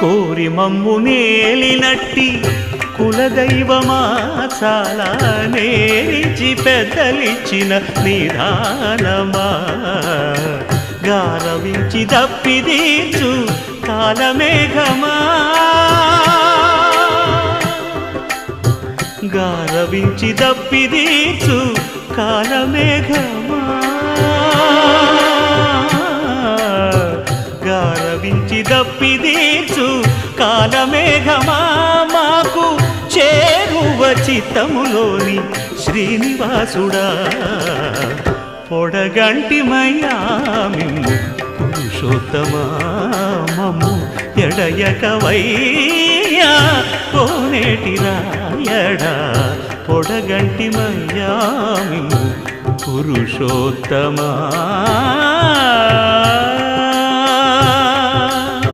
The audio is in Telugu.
కోరి మమ్ము నేలినట్టి కులదైవమా చాలా నేరిచి పెద్దలిచ్చిన నిదానమా గారవించి దప్పిదీర్చు కాలమేఘమా గారవించి దప్పిదీర్చు కాలమేఘమా గారవించి దప్పిదీర్చు కాలమేఘమా మాకు చేరువ చిత్తములోని శ్రీనివాసుడా పొడగంటిమయ్యా మిమ్ము పురుషోత్తమా మమ్ము ఎడయకవయ్యా కోనేటి రాయడా పొడగంటిమయ్యా మిమ్ము పురుషోత్తమా